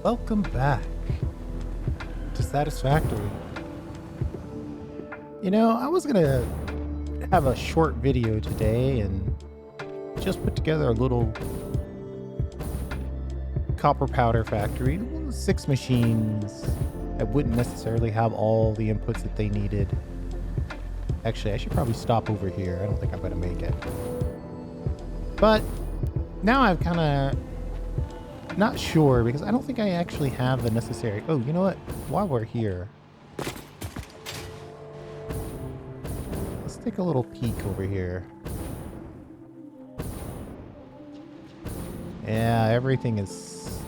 Welcome back to Satisfactory. I was gonna have a short video today and just put together a little copper powder factory. 6 machines that wouldn't necessarily have all the inputs that they needed. Actually, I should probably stop over here. I don't think I'm gonna make it. But now I'm kind of not sure because I don't think I actually have the necessary... Oh, you know what? While we're here, let's take a little peek over here. Yeah, everything is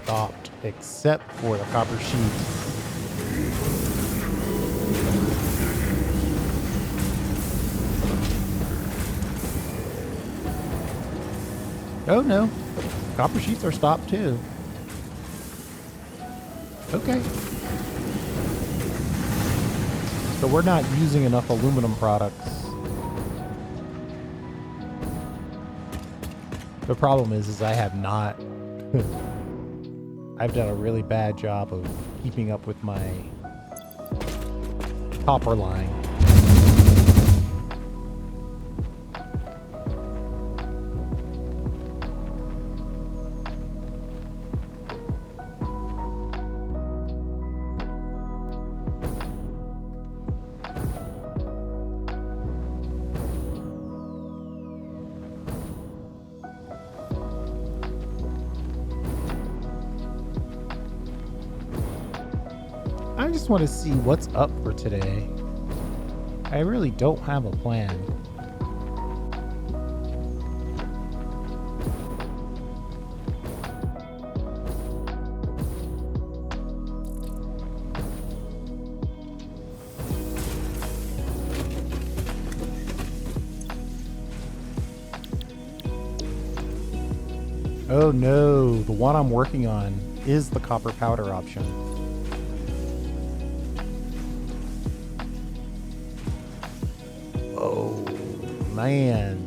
stopped except for the copper sheet. Oh no, copper sheets are stopped too. Okay. So we're not using enough aluminum products. The problem is I have not. I've done a really bad job of keeping up with my copper line. I just want to see what's up for today. I really don't have a plan. Oh no, the one I'm working on is the copper powder option. Oh, man.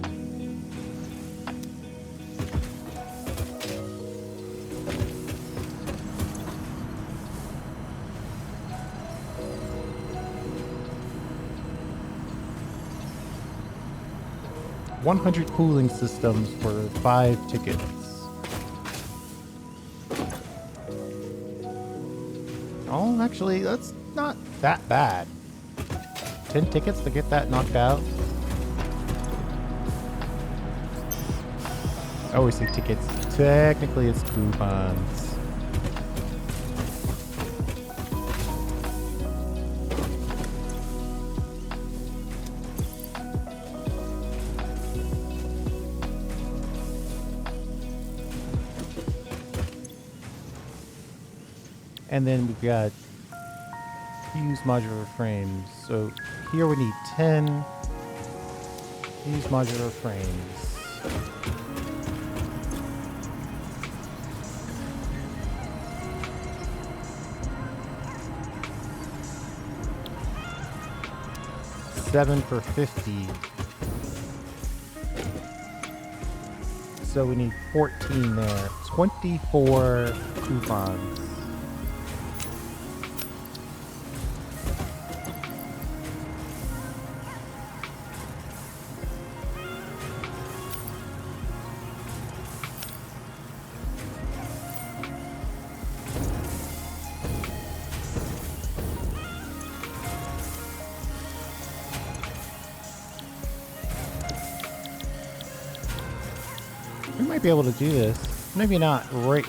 $100 cooling systems for 5 tickets. Oh, actually, that's not that bad. 10 tickets to get that knocked out. I always say tickets. Technically, it's coupons. And then we've got fuse modular frames. So here we need 10 fuse modular frames. $7 for 50. So we need 14 there. 24 coupons. We might be able to do this. Maybe not right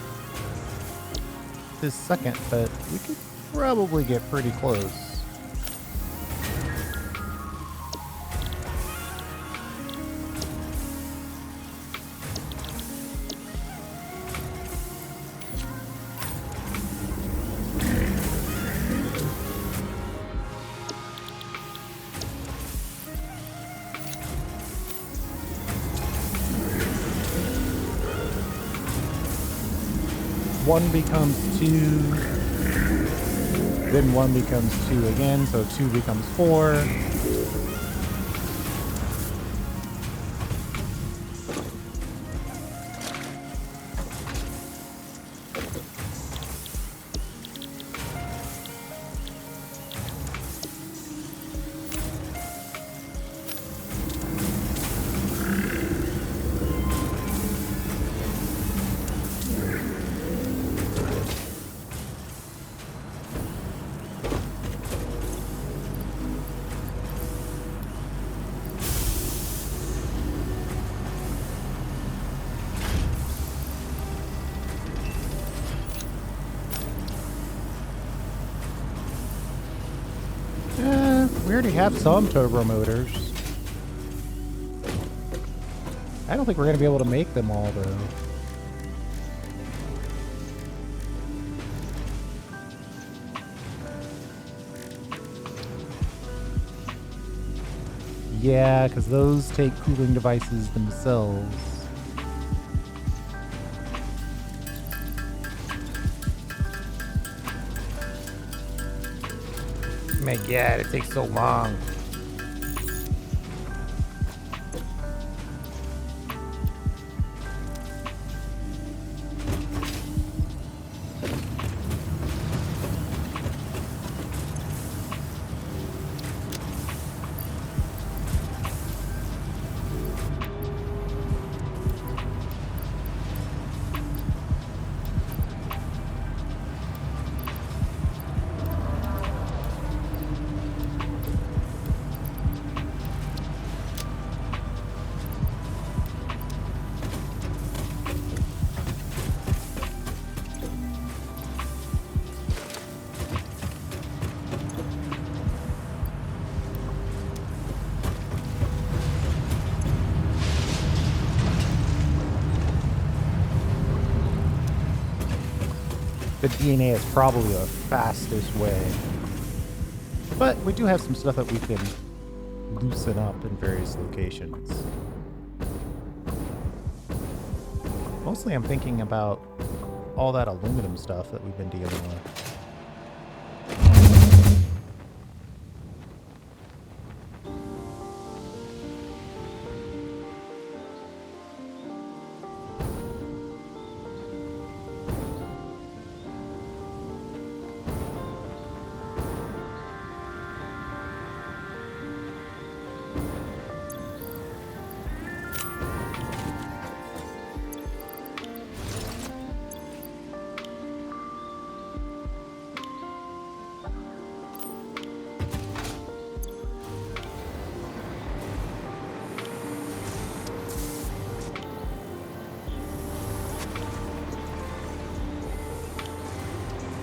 this second, but we could probably get pretty close. One becomes 2, then 1 becomes 2 again, so 2 becomes 4. already have some turbo motors. I don't think we're going to be able to make them all, though. Yeah, because those take cooling devices themselves. My God, it takes so long. The DNA is probably the fastest way. But we do have some stuff that we can loosen up in various locations. Mostly I'm thinking about all that aluminum stuff that we've been dealing with.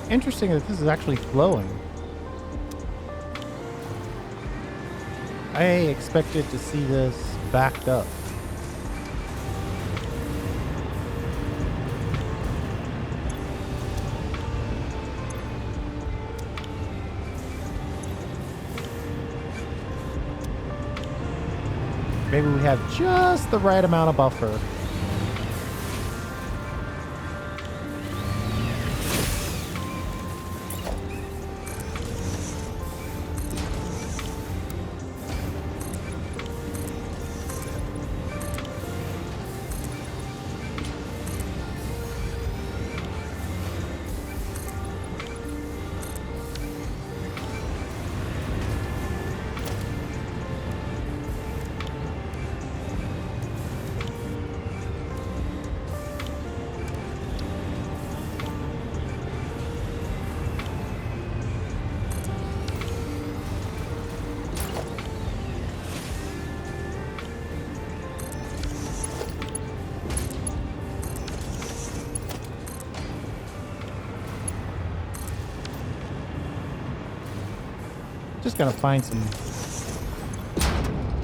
Interesting that this is actually flowing. I expected to see this backed up. Maybe we have just the right amount of buffer. Just gonna find some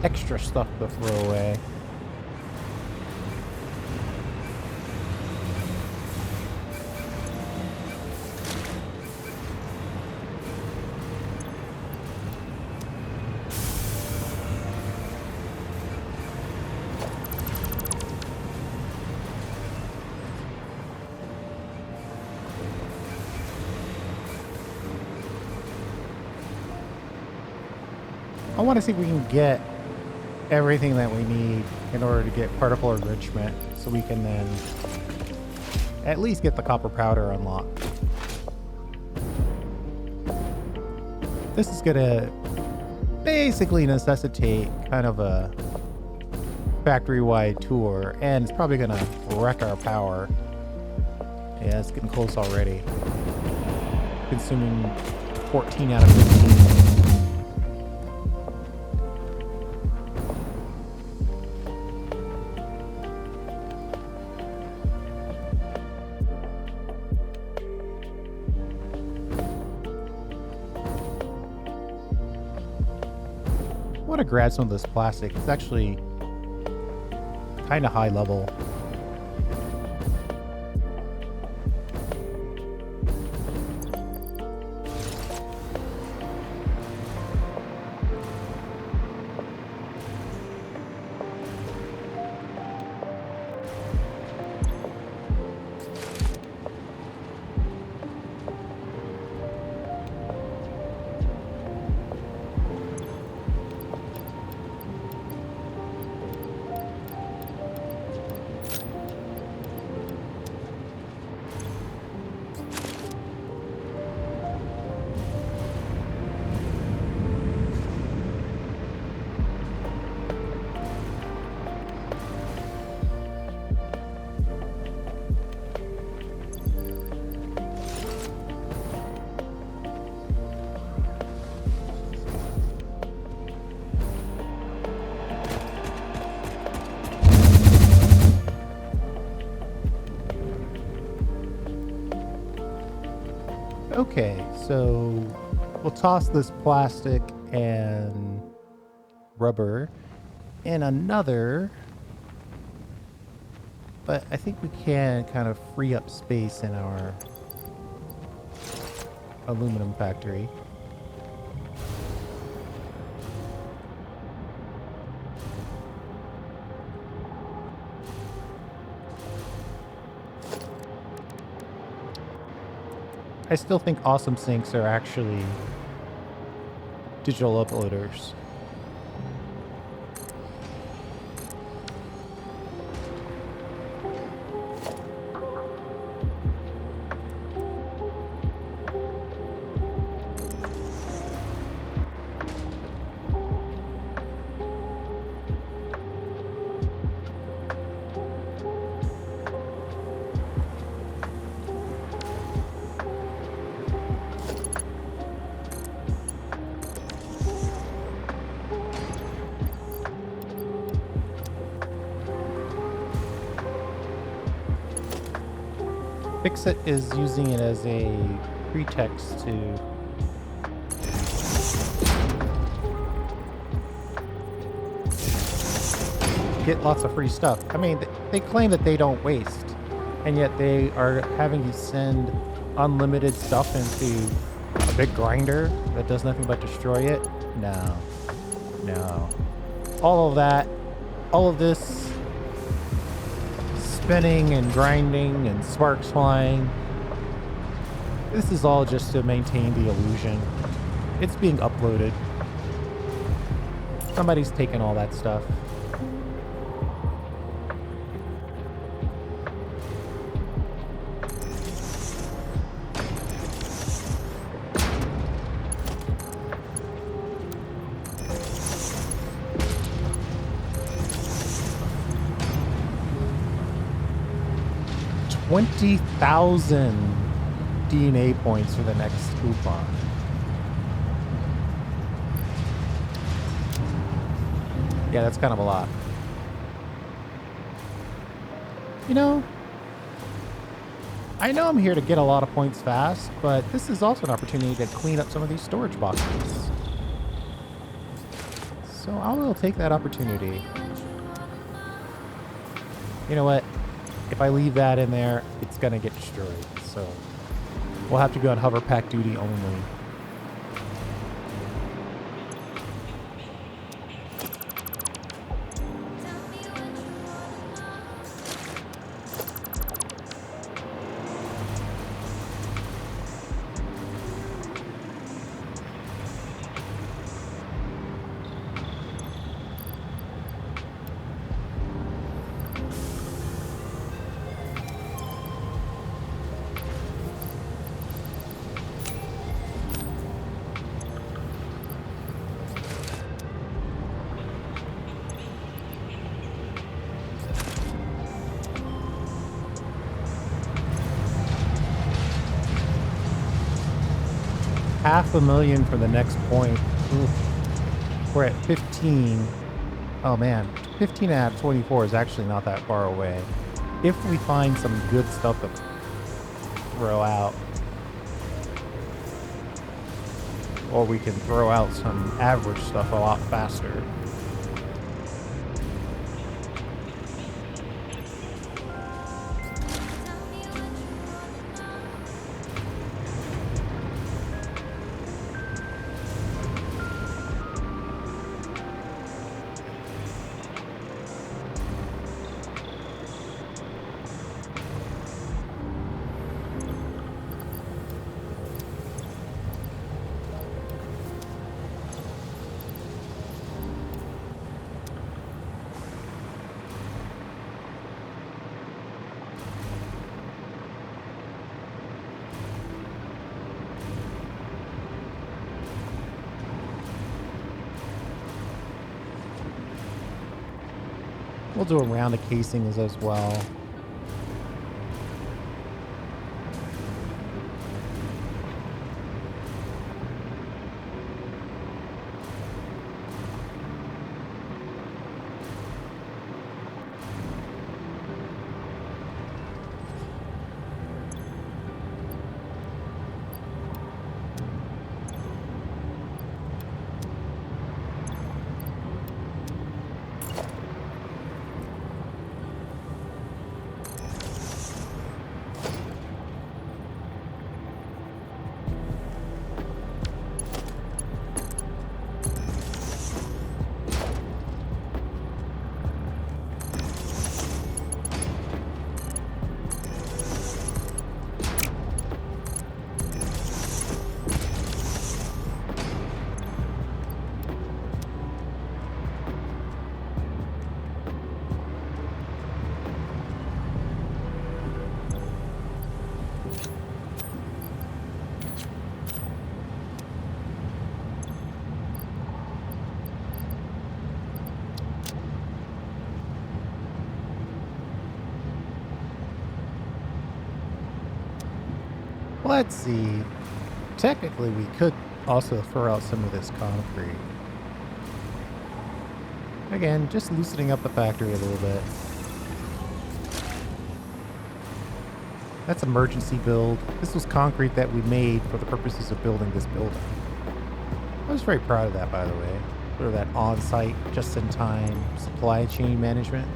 extra stuff to throw away. I want to see if we can get everything that we need in order to get particle enrichment so we can then at least get the copper powder unlocked. This is going to basically necessitate kind of a factory-wide tour, and it's probably going to wreck our power. Yeah, it's getting close already. Consuming 14 out of 15. want to grab some of this plastic. It's actually kind of high level. Okay, so we'll toss this plastic and rubber in another, but I think we can kind of free up space in our aluminum factory. I still think Awesome Sinks are actually digital uploaders. Fixit is using it as a pretext to get lots of free stuff. I mean, they claim that they don't waste, and yet they are having to send unlimited stuff into a big grinder that does nothing but destroy it. No. No. All of that, all of this spinning and grinding and sparks flying, this is all just to maintain the illusion. It's being uploaded. Somebody's taking all that stuff. $20,000 DNA points for the next coupon. Yeah, that's kind of a lot. You know, I know I'm here to get a lot of points fast, but this is also an opportunity to clean up some of these storage boxes. So I will take that opportunity. You know what? If I leave that in there, it's gonna get destroyed. So we'll have to go on hover pack duty only. $500,000 for the next point. Oof. We're at 15. Oh man, 15 out of 24 is actually not that far away. If we find some good stuff to throw out. Or we can throw out some average stuff a lot faster. We'll do a round of casings as well. Let's see. Technically, we could also throw out some of this concrete. Again, just loosening up the factory a little bit. That's emergency build. This was concrete that we made for the purposes of building this building. I was very proud of that, by the way. Sort of that on-site, just-in-time supply chain management.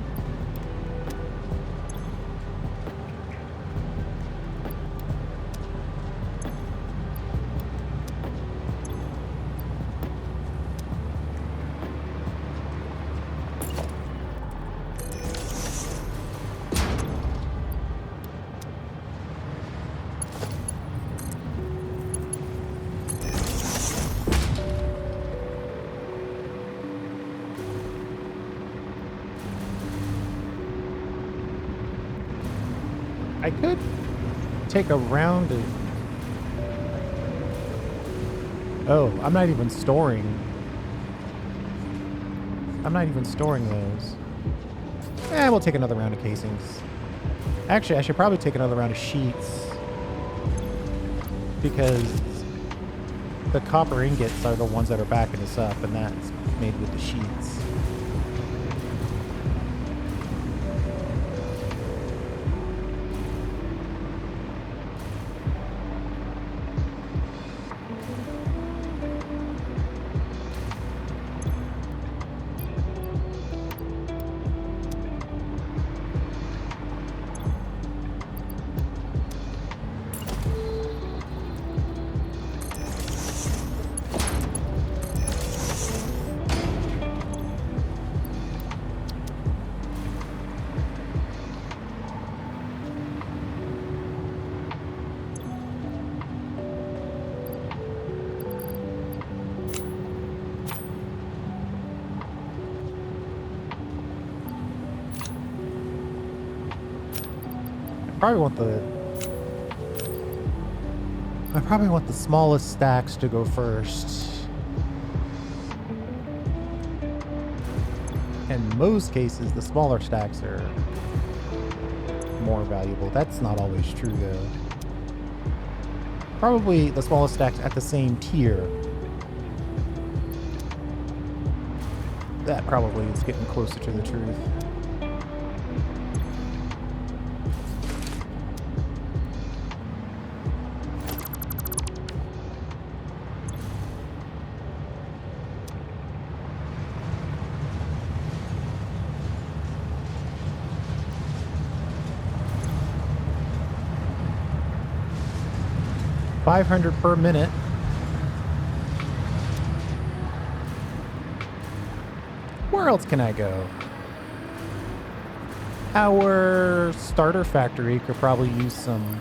I could take a round of... Oh, I'm not even storing those. We'll take another round of casings. Actually, I should probably take another round of sheets, because the copper ingots are the ones that are backing us up, and that's made with the sheets. I probably want the smallest stacks to go first. In most cases, the smaller stacks are more valuable. That's not always true, though. Probably the smallest stacks at the same tier. That probably is getting closer to the truth. 500 per minute. Where else can I go? Our starter factory could probably use some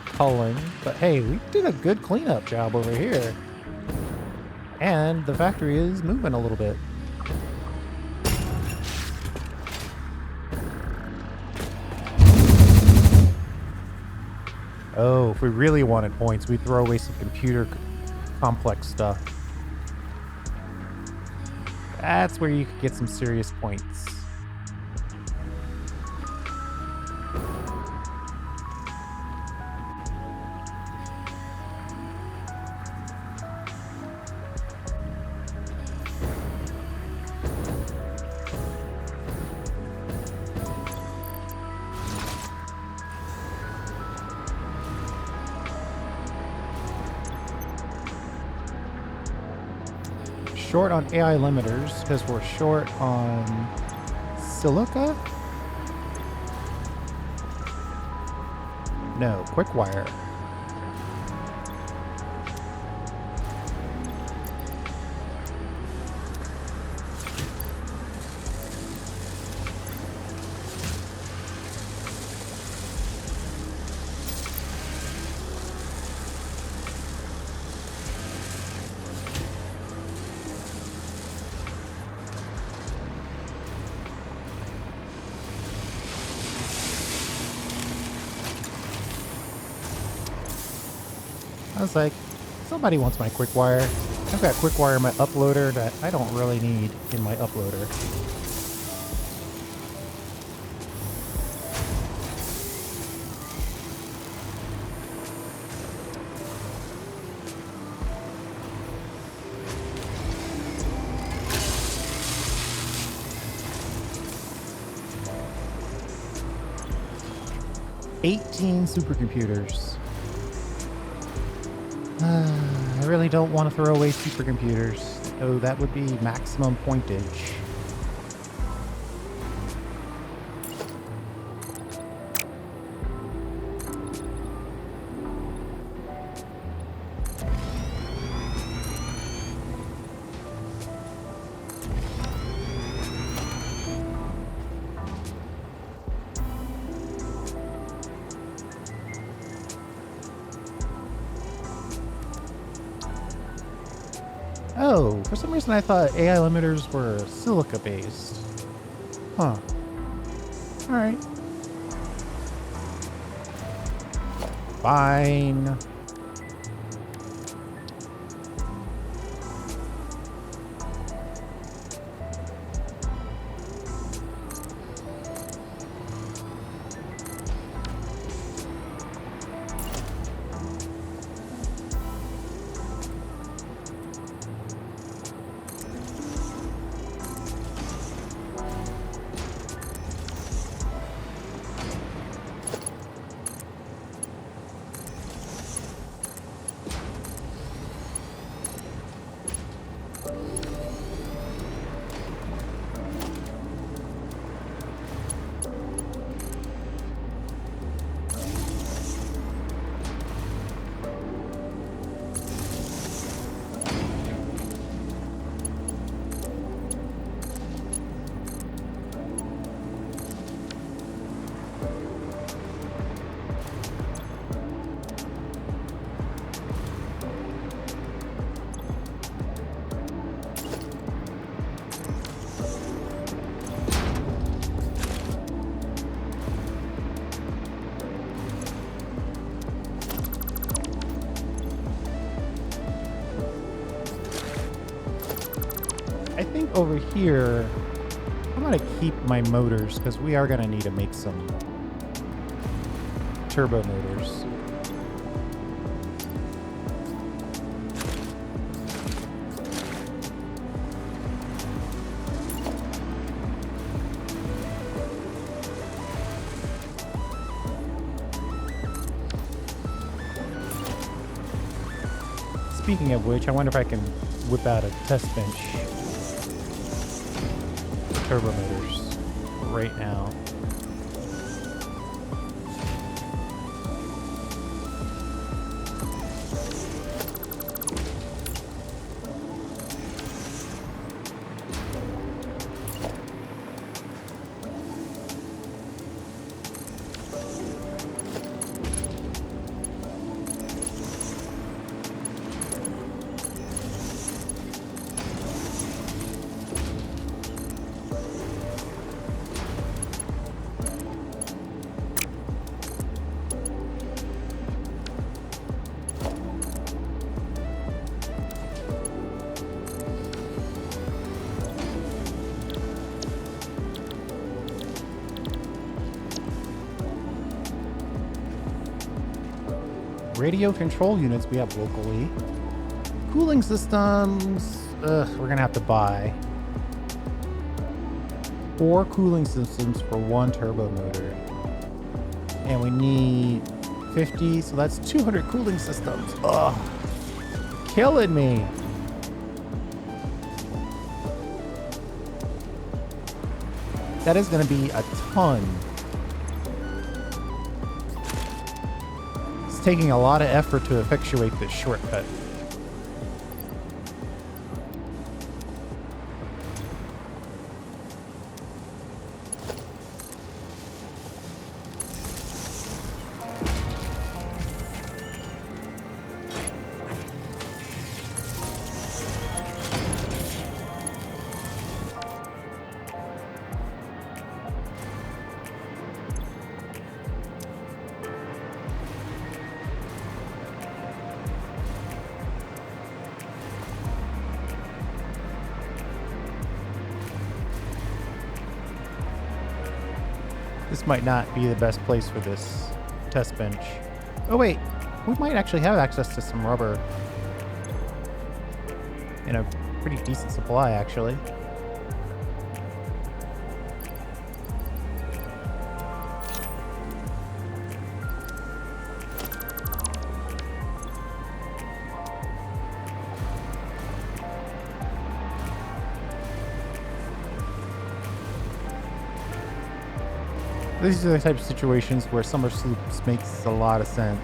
culling, but hey, we did a good cleanup job over here. And the factory is moving a little bit. Oh, if we really wanted points, we'd throw away some computer complex stuff. That's where you could get some serious points. Short on AI limiters because we're short on silica? No, quick wire. I was like, somebody wants my quick wire. I've got quick wire in my uploader that I don't really need in my uploader. $18 supercomputers. I really don't want to throw away supercomputers. Oh, that would be maximum pointage. Oh, for some reason I thought AI limiters were silica based. Huh. Alright. Fine. I think over here, I'm going to keep my motors because we are going to need to make some turbo motors. Speaking of which, I wonder if I can whip out a test bench turbo motors right now. radio control units we have locally. Cooling systems, we're gonna have to buy 4 cooling systems for 1 turbo motor. And we need 50, so that's 200 cooling systems. Ugh, killing me. That is gonna be a ton. It's taking a lot of effort to effectuate this shortcut. This might not be the best place for this test bench. Oh wait, we might actually have access to some rubber. In a pretty decent supply, actually. These are the type of situations where summer sloops makes a lot of sense.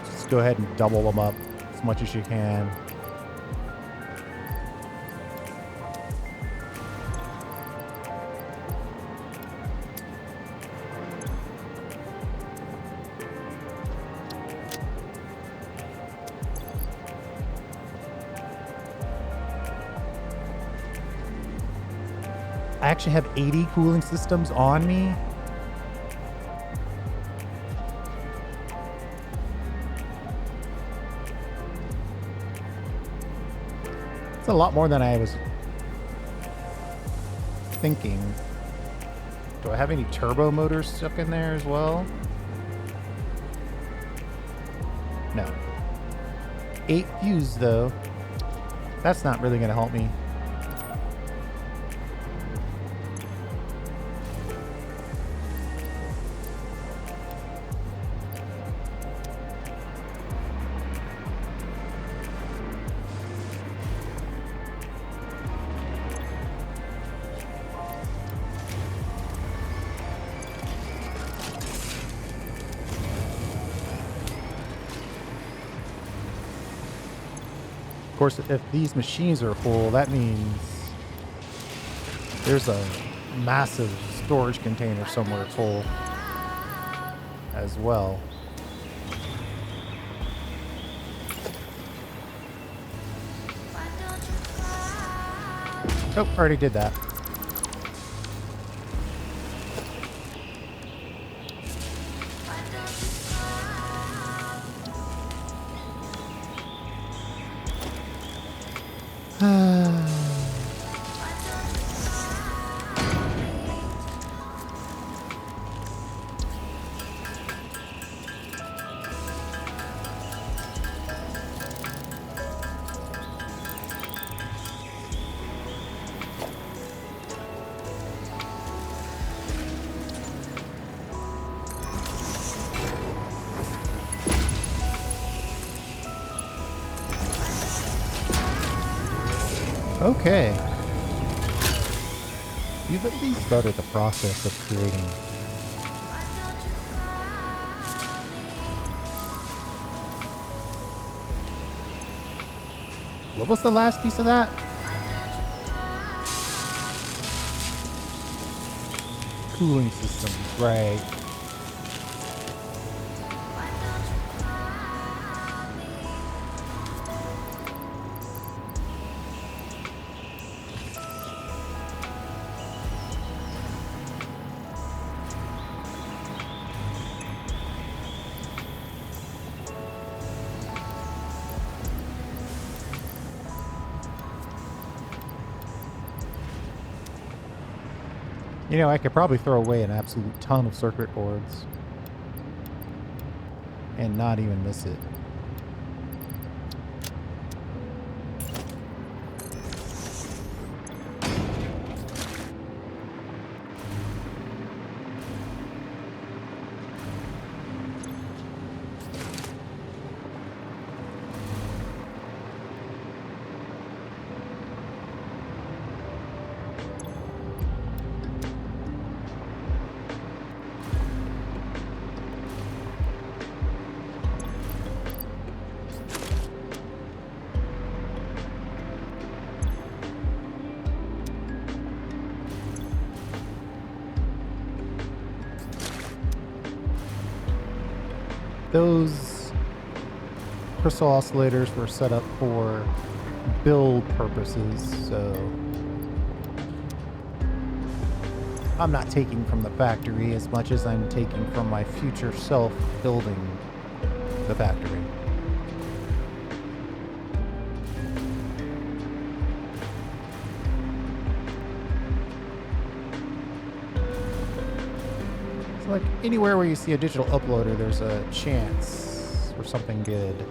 Just go ahead and double them up as much as you can. I actually have 80 cooling systems on me. It's a lot more than I was thinking. Do I have any turbo motors stuck in there as well? No. 8 fuse though. That's not really going to help me. Of course, if these machines are full, that means there's a massive storage container somewhere full as well. Oh, already did that. Okay. You've at least started the process of creating. What was the last piece of that? Cooling systems, right. You know, I could probably throw away an absolute ton of circuit boards. and not even miss it. Those crystal oscillators were set up for build purposes, so I'm not taking from the factory as much as I'm taking from my future self building the factory. Like anywhere where you see a digital uploader, there's a chance for something good.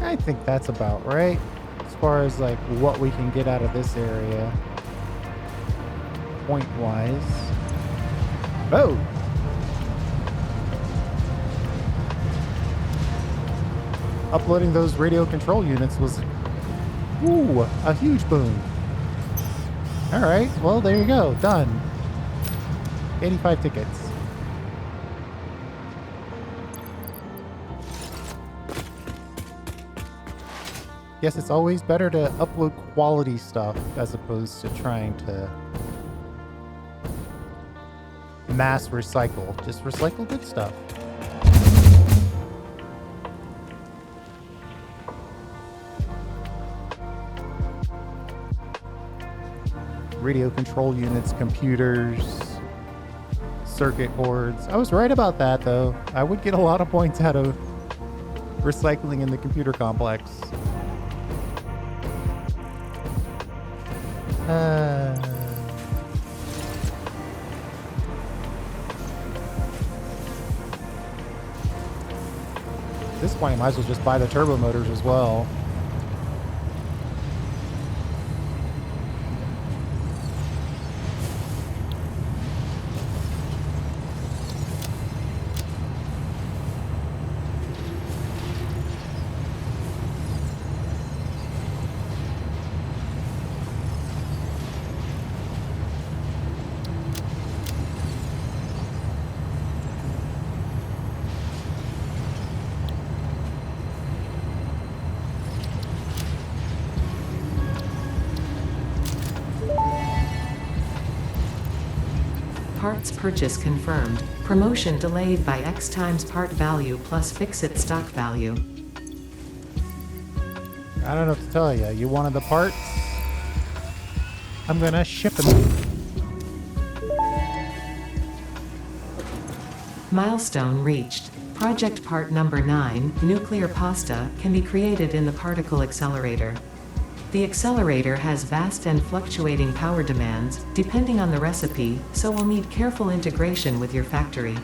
I think that's about right as far as like what we can get out of this area point wise. Oh, uploading those radio control units was a huge boon. All right, well there you go, done. 85 tickets. Guess it's always better to upload quality stuff as opposed to trying to mass recycle. Just recycle good stuff. Radio control units, computers, circuit boards. I was right about that though. I would get a lot of points out of recycling in the computer complex. At this point, I might as well just buy the turbo motors as well. Parts purchase confirmed. Promotion delayed by X times part value plus fix-it stock value. I don't know what to tell you. You wanted the parts? I'm gonna ship them. Milestone reached. Project part number 9, nuclear pasta, can be created in the particle accelerator. The accelerator has vast and fluctuating power demands, depending on the recipe, so will need careful integration with your factory.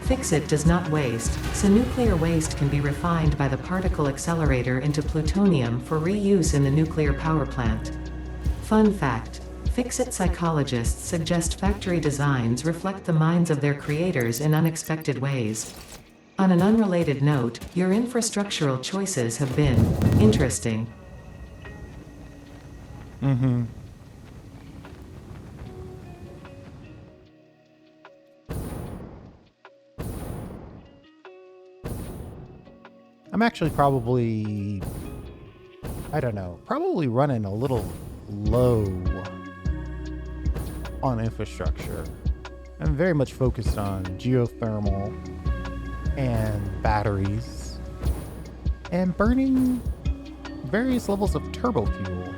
Fix-It does not waste, so nuclear waste can be refined by the particle accelerator into plutonium for reuse in the nuclear power plant. Fun fact: Fix-It psychologists suggest factory designs reflect the minds of their creators in unexpected ways. On an unrelated note, your infrastructural choices have been interesting. Mm-hmm. I'm actually probably, I don't know, probably running a little low on infrastructure. I'm very much focused on geothermal and batteries and burning various levels of turbo fuel.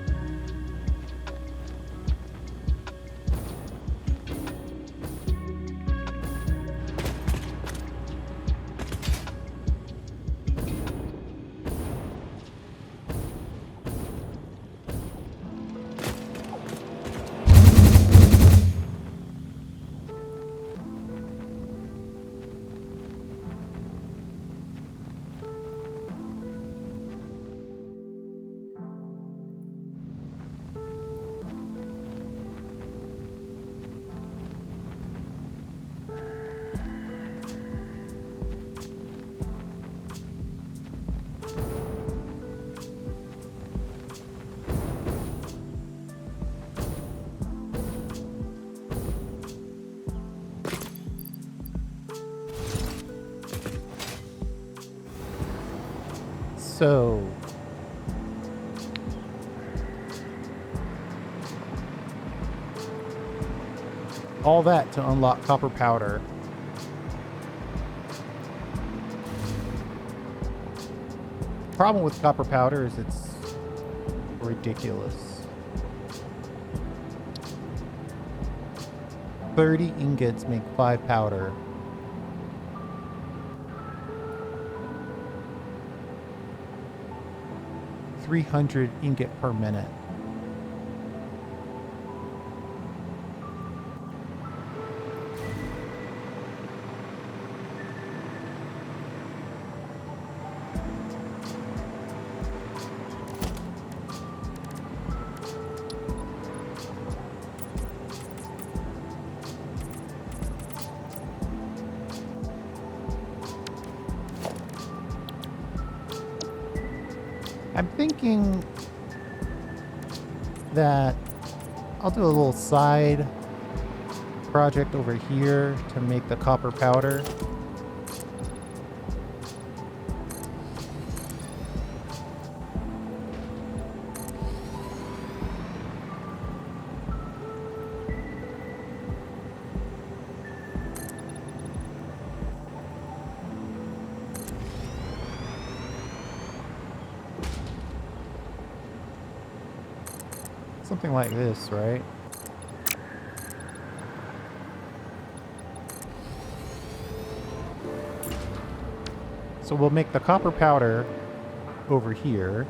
So all that to unlock copper powder. Problem with copper powder is it's ridiculous. 30 ingots make 5 powder. $300 ingot per minute. I'm thinking that I'll do a little side project over here to make the copper powder. Something like this, right? So we'll make the copper powder over here,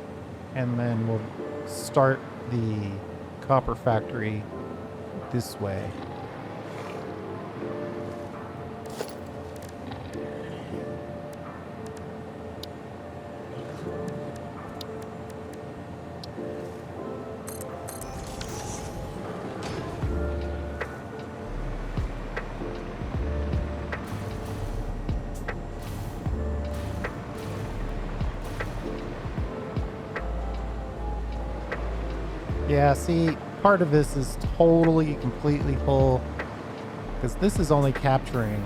and then we'll start the copper factory this way. Yeah, see, part of this is totally, completely full, because this is only capturing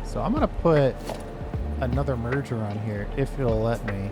so I'm gonna put another merger on here if it'll let me.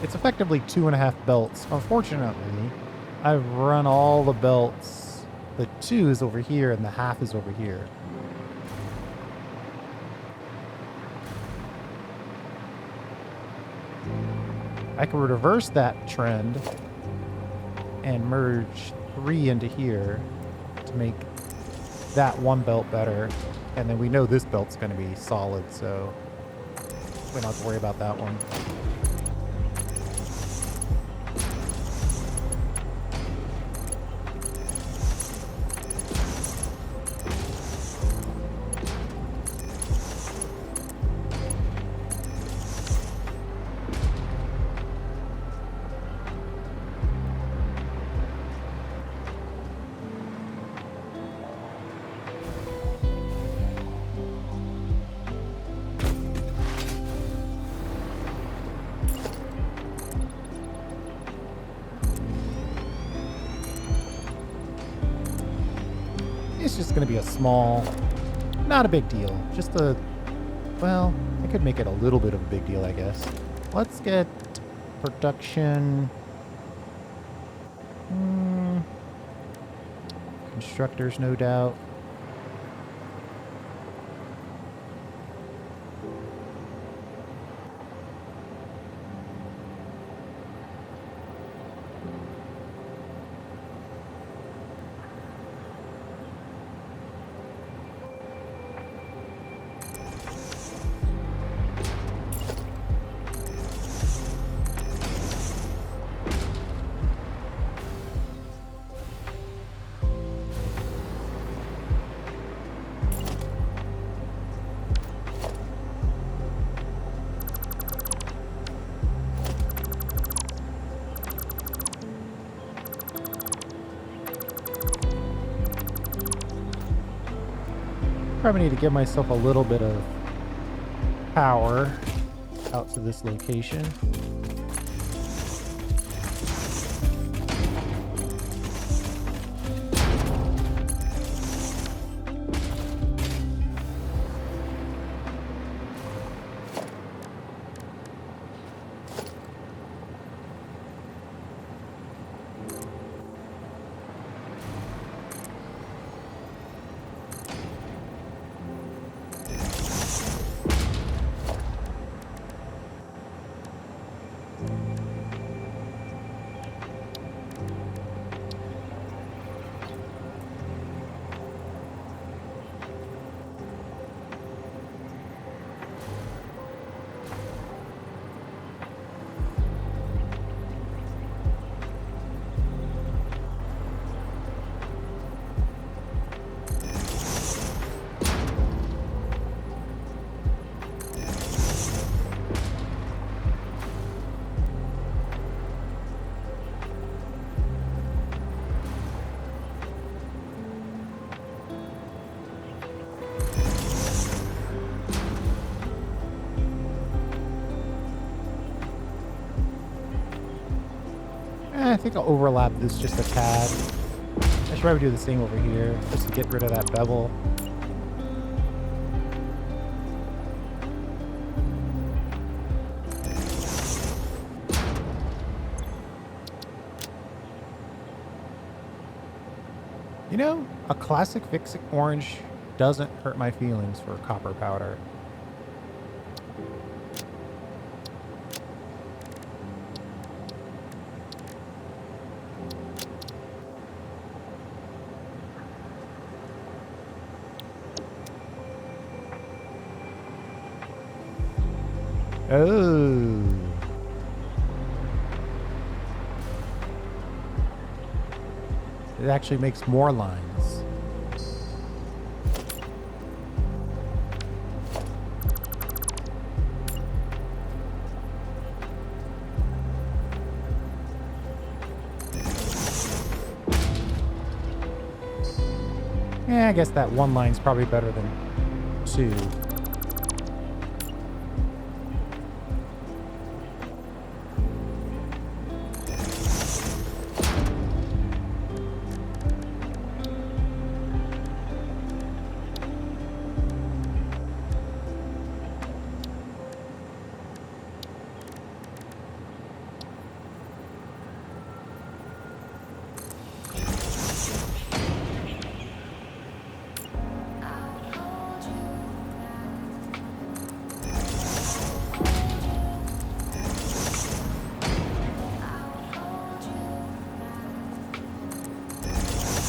it's effectively 2.5 belts. Unfortunately, I've run all the belts. The 2 is over here and the half is over here. I could reverse that trend and merge 3 into here to make that 1 belt better. And then we know this belt's going to be solid, so we don't have to worry about that one. It's just going to be a small, not a big deal. Just a, well, I could make it a little bit of a big deal, I guess. Let's get production. Constructors, no doubt. Probably need to give myself a little bit of power out to this location. I think I'll overlap this just a tad. I should probably do the same over here, just to get rid of that bevel. You know, a classic Fix-It orange doesn't hurt my feelings for copper powder. Oh. It actually makes more lines. Yeah, I guess that one line's probably better than 2.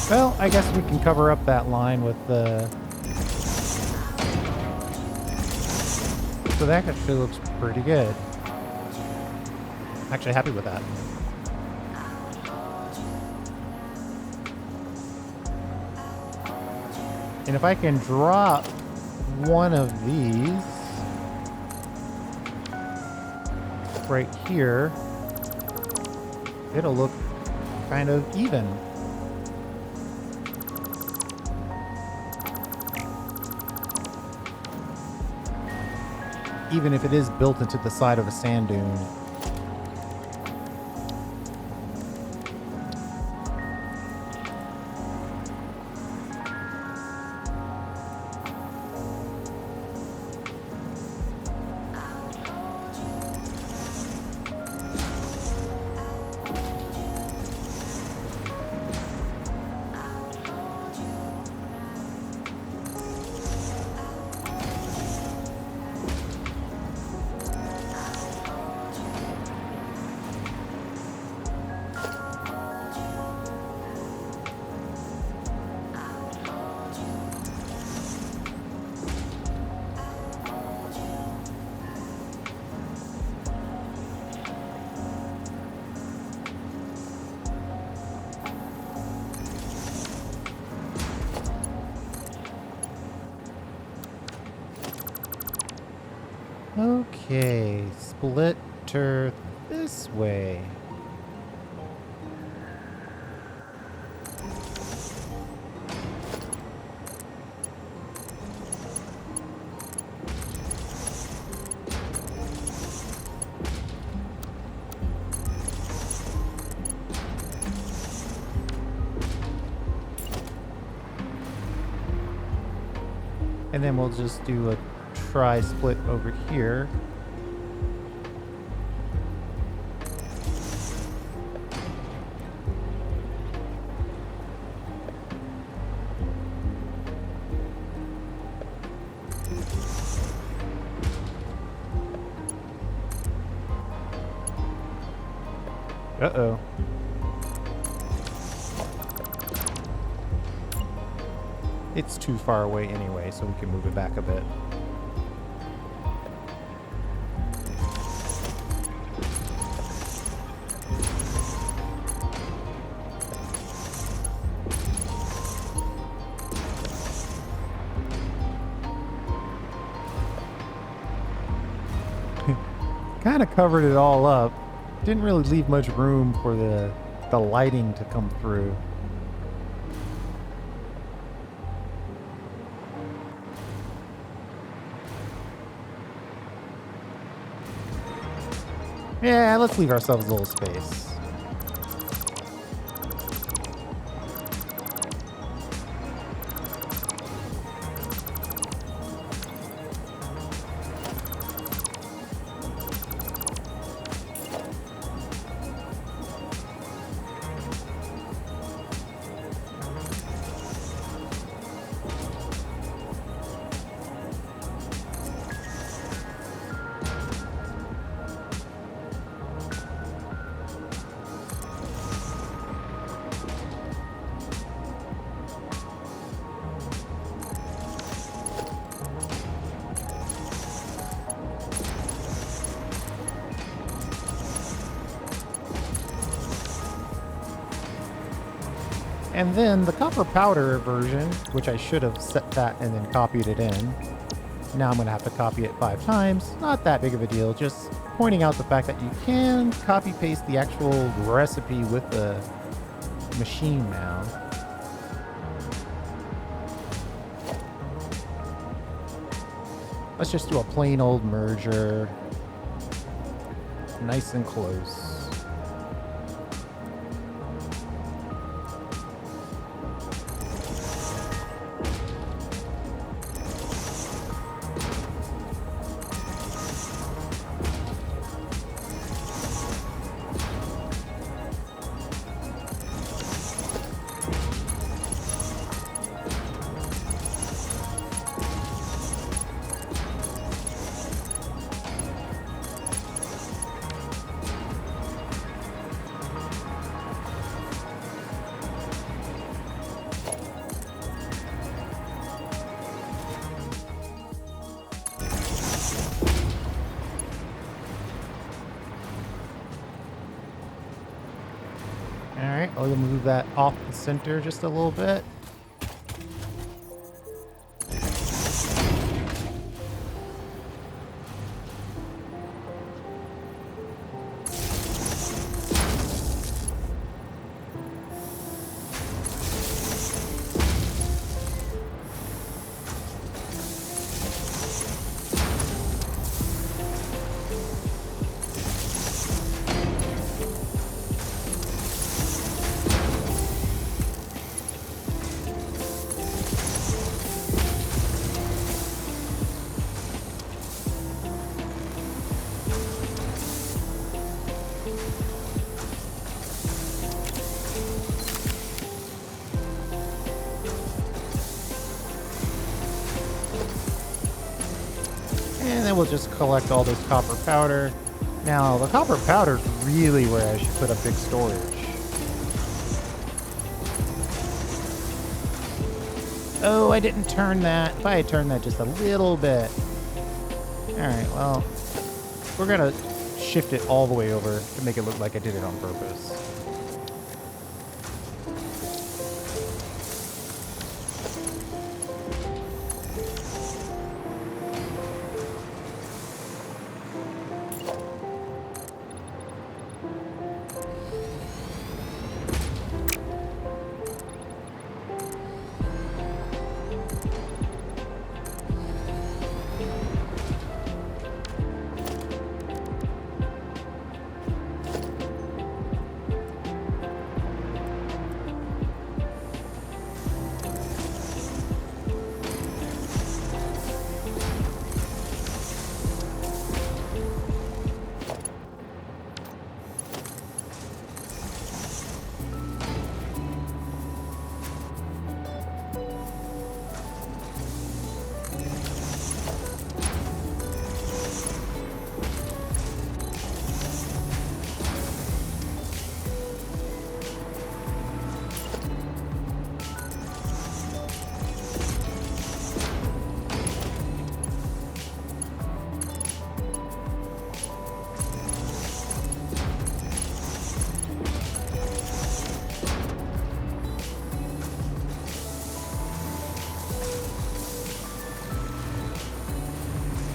Well, I guess we can cover up that line with the... So that actually looks pretty good. Actually happy with that. And if I can drop one of these right here, it'll look kind of even. Even if it is built into the side of a sand dune. Okay, splitter this way. And then we'll just do a tri-split over here. Uh-oh. It's too far away anyway, so we can move it back a bit. Kind of covered it all up. Didn't really leave much room for the lighting to come through. Yeah, let's leave ourselves a little space. And then the copper powder version, which I should have set that and then copied it in. Now I'm going to have to copy it 5 times. Not that big of a deal, just pointing out the fact that you can copy paste the actual recipe with the machine now. Let's just do a plain old merger. Nice and close. All right, I'll move that off the center just a little bit. And then we'll just collect all this copper powder. Now, the copper powder is really where I should put a big storage. Oh, I didn't turn that. If I had turned that just a little bit. Alright, well, we're going to shift it all the way over to make it look like I did it on purpose.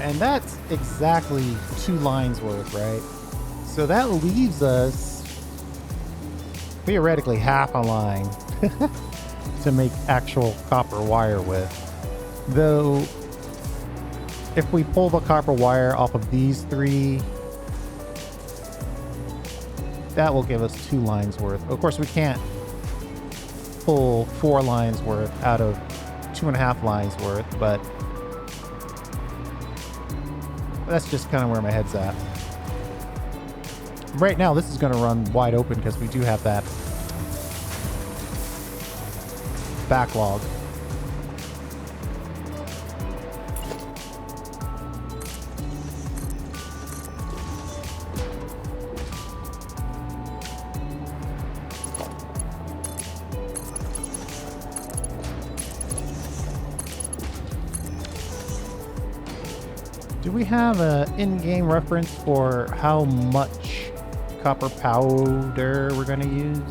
And that's exactly 2 lines worth, right? So that leaves us theoretically half a line to make actual copper wire with. Though, if we pull the copper wire off of these 3, that will give us 2 lines worth. Of course, we can't pull 4 lines worth out of 2.5 lines worth, but that's just kind of where my head's at. Right now, this is going to run wide open because we do have that backlog. Do we have an in-game reference for how much copper powder we're going to use?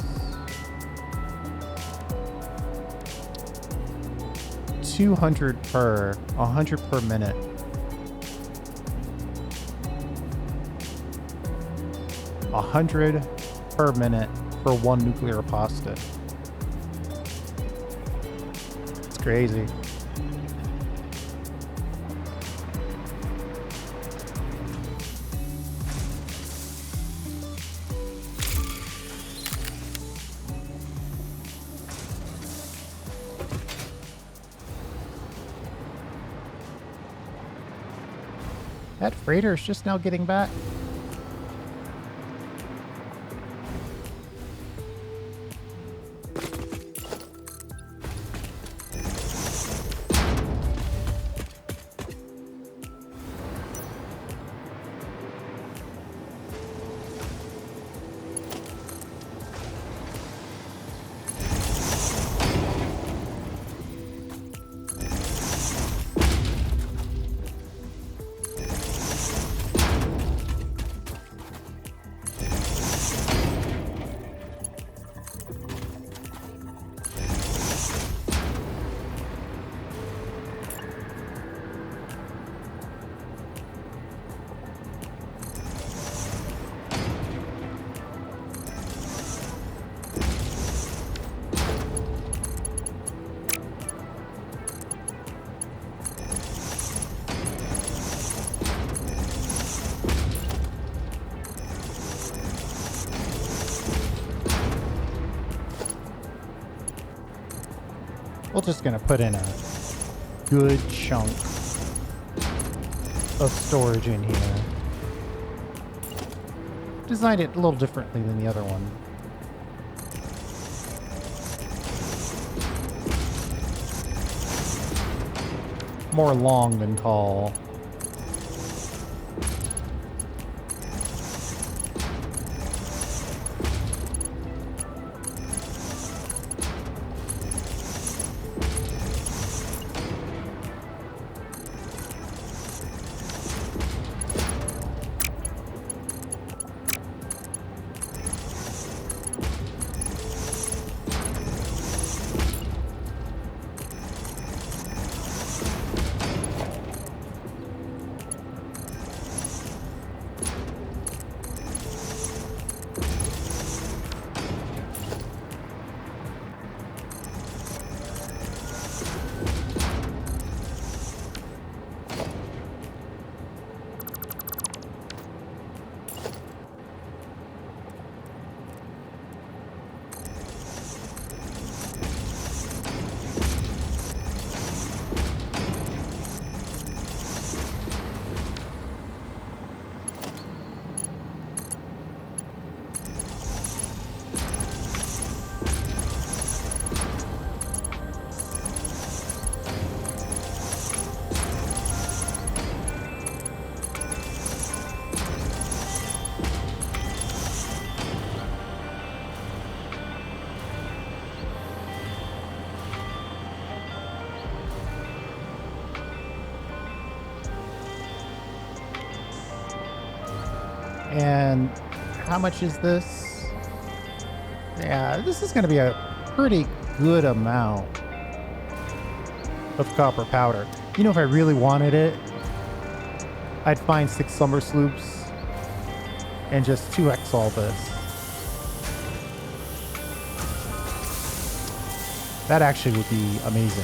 200 per, 100 per minute. $100 per minute for 1 nuclear pasta. It's crazy. That freighter is just now getting back. We're just gonna put in a good chunk of storage in here. Designed it a little differently than the other one. More long than tall. And how much is this? Yeah, this is going to be a pretty good amount of copper powder. You know, if I really wanted it, I'd find 6 summer sloops and just 2x all this. That actually would be amazing.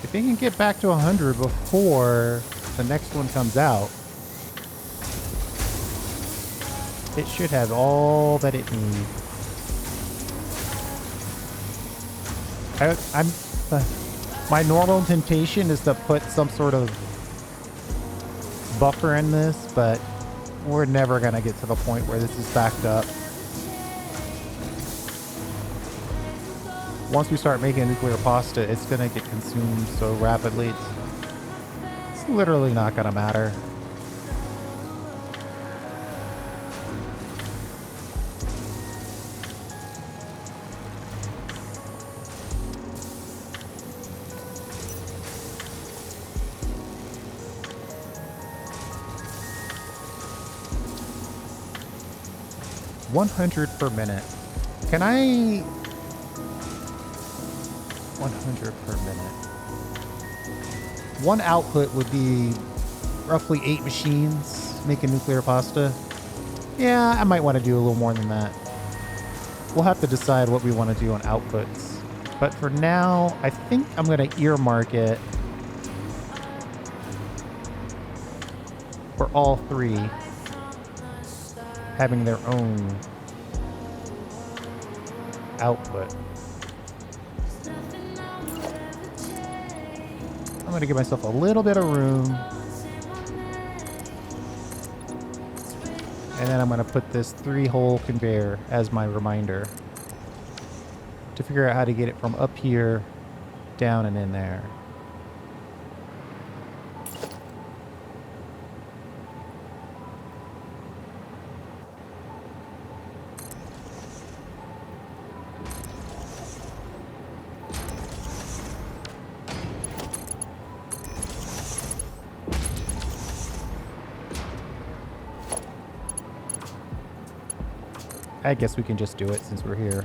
If they can get back to 100 before the next one comes out, it should have all that it needs. My normal temptation is to put some sort of buffer in this, but we're never going to get to the point where this is backed up. Once we start making nuclear pasta, it's going to get consumed so rapidly. It's literally not going to matter. $100 per minute. Can I... 100 per minute. One output would be roughly 8 machines making nuclear pasta. Yeah, I might want to do a little more than that. We'll have to decide what we want to do on outputs. But for now, I think I'm going to earmark it for all 3 having their own output. I'm going to give myself a little bit of room. And then I'm going to put this 3-hole conveyor as my reminder to figure out how to get it from up here down and in there. I guess we can just do it since we're here.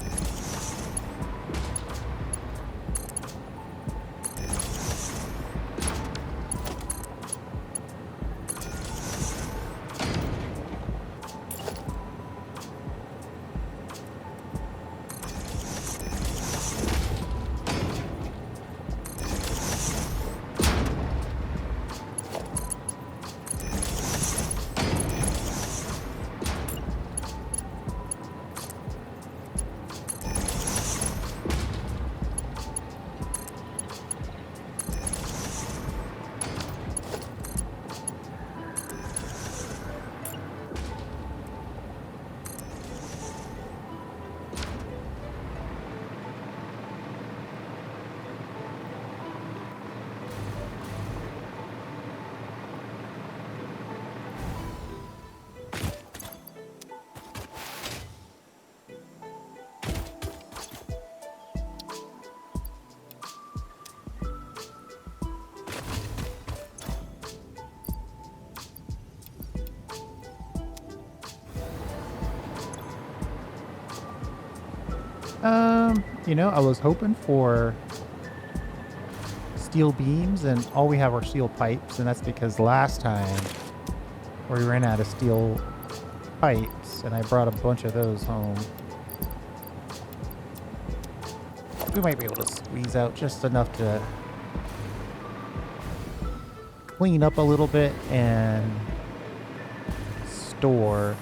You know, I was hoping for steel beams, and all we have are steel pipes, and that's because last time we ran out of steel pipes, and I brought a bunch of those home. We might be able to squeeze out just enough to clean up a little bit and store.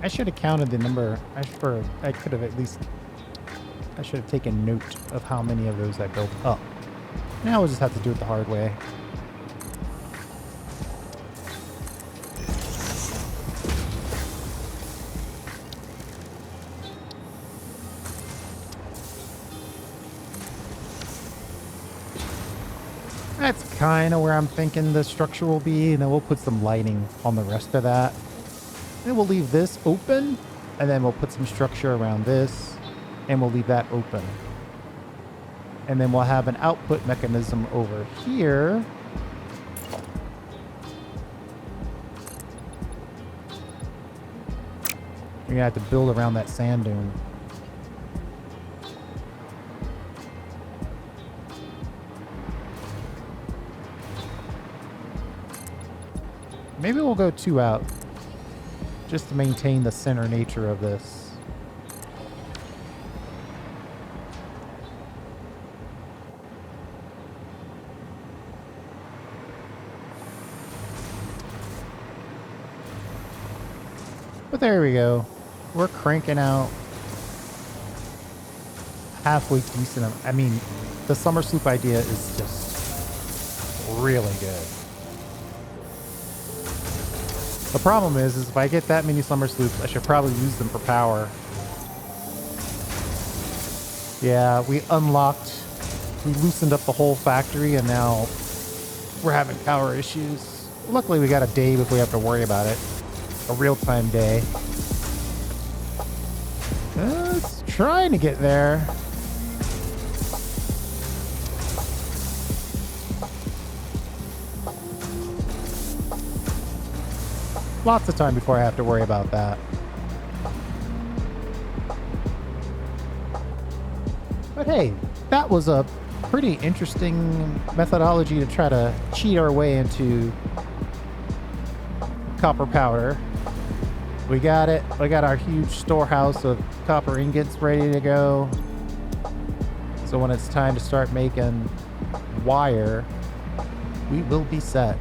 I should have counted the number. I could have at least. I should have taken note of how many of those I built up. Now we'll just have to do it the hard way. That's kind of where I'm thinking the structure will be, and then we'll put some lighting on the rest of that. And we'll leave this open, and then we'll put some structure around this, and we'll leave that open. And then we'll have an output mechanism over here. You're gonna have to build around that sand dune. Maybe we'll go 2 out, just to maintain the center nature of this. But there we go. We're cranking out halfway decent. I mean, the summer sloop idea is just really good. The problem is if I get that many summer sloops, I should probably use them for power. Yeah, we loosened up the whole factory, and now we're having power issues. Luckily, we got a day before we have to worry about it. A real-time day. It's trying to get there. Lots of time before I have to worry about that. But hey, that was a pretty interesting methodology to try to cheat our way into copper powder. We got it. We got our huge storehouse of copper ingots ready to go. So when it's time to start making wire, we will be set.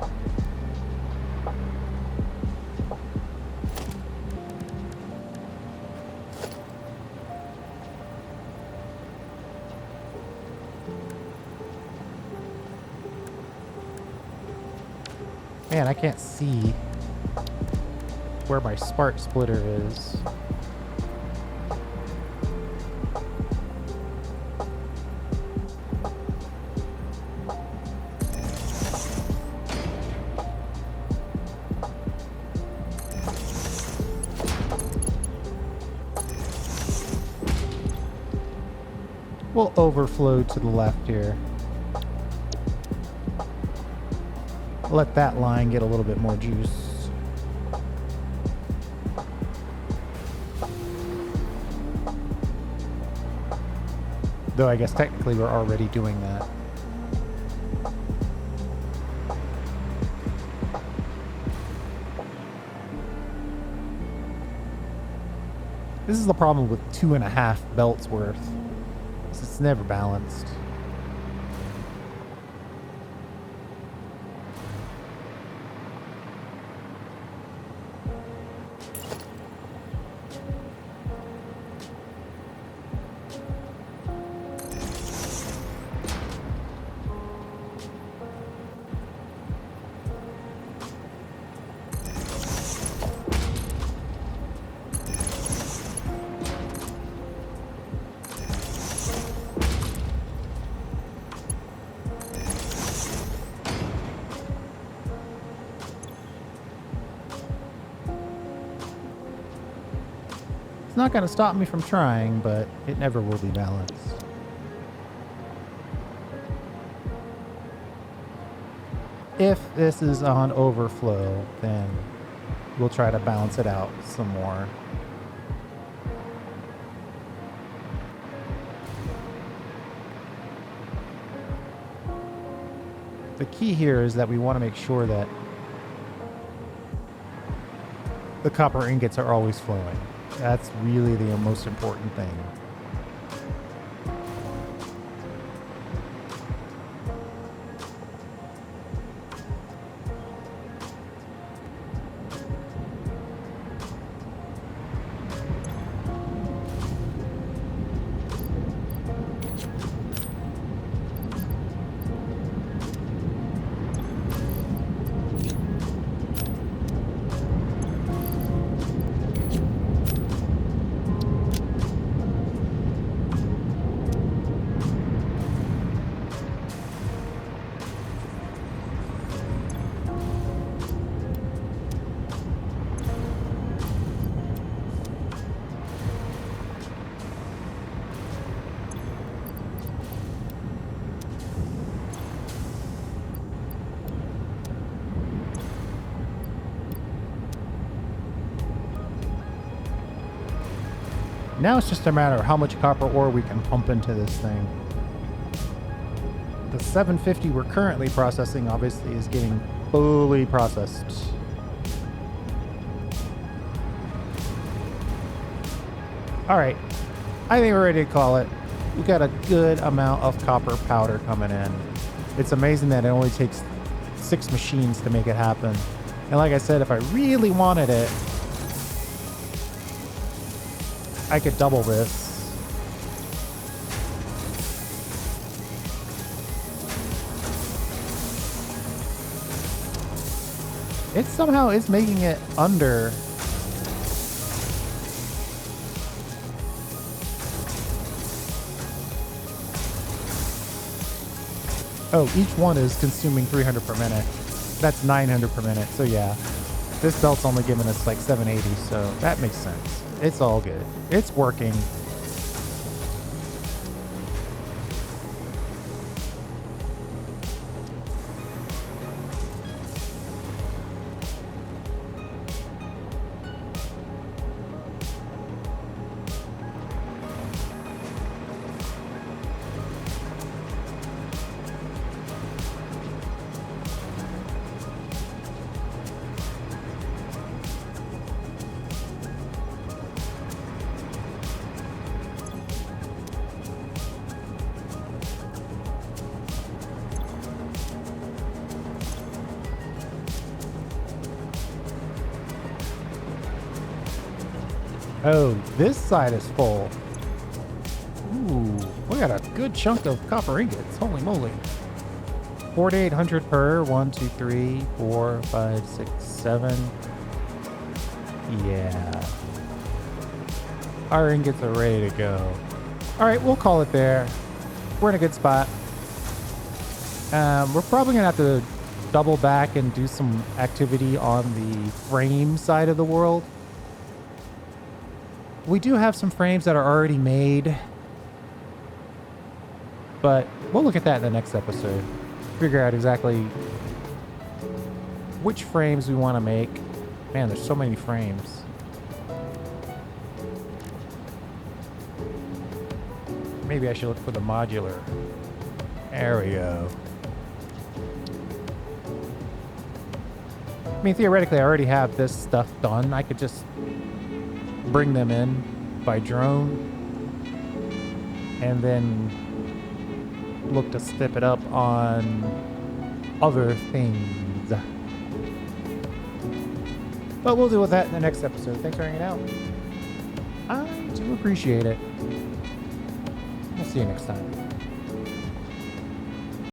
Man, I can't see where my spark splitter is. We'll overflow to the left here. Let that line get a little bit more juice. Though I guess technically we're already doing that. This is the problem with 2.5 belts worth. It's never balanced. It's not going to stop me from trying, but it never will be balanced. If this is on overflow, then we'll try to balance it out some more. The key here is that we want to make sure that the copper ingots are always flowing. That's really the most important thing. Now it's just a matter of how much copper ore we can pump into this thing. The 750 we're currently processing obviously is getting fully processed. Alright, I think we're ready to call it. We got a good amount of copper powder coming in. It's amazing that it only takes 6 machines to make it happen. And like I said, if I really wanted it, I could double this. It somehow is making it under. Oh, each one is consuming 300 per minute. That's 900 per minute. So yeah, this belt's only giving us like 780. So that makes sense. It's all good. It's working. Oh, this side is full. Ooh, we got a good chunk of copper ingots. Holy moly. 4,800 per. 1, 2, 3, 4, 5, 6, 7. Yeah. Our ingots are ready to go. All right, we'll call it there. We're in a good spot. We're probably going to have to double back and do some activity on the frame side of the world. We do have some frames that are already made, but we'll look at that in the next episode. Figure out exactly which frames we want to make. Man, there's so many frames. Maybe I should look for the modular. There we go. I mean, theoretically, I already have this stuff done. I could just bring them in by drone and then look to step it up on other things. But we'll deal with that in the next episode. Thanks for hanging out. I do appreciate it. We'll see you next time.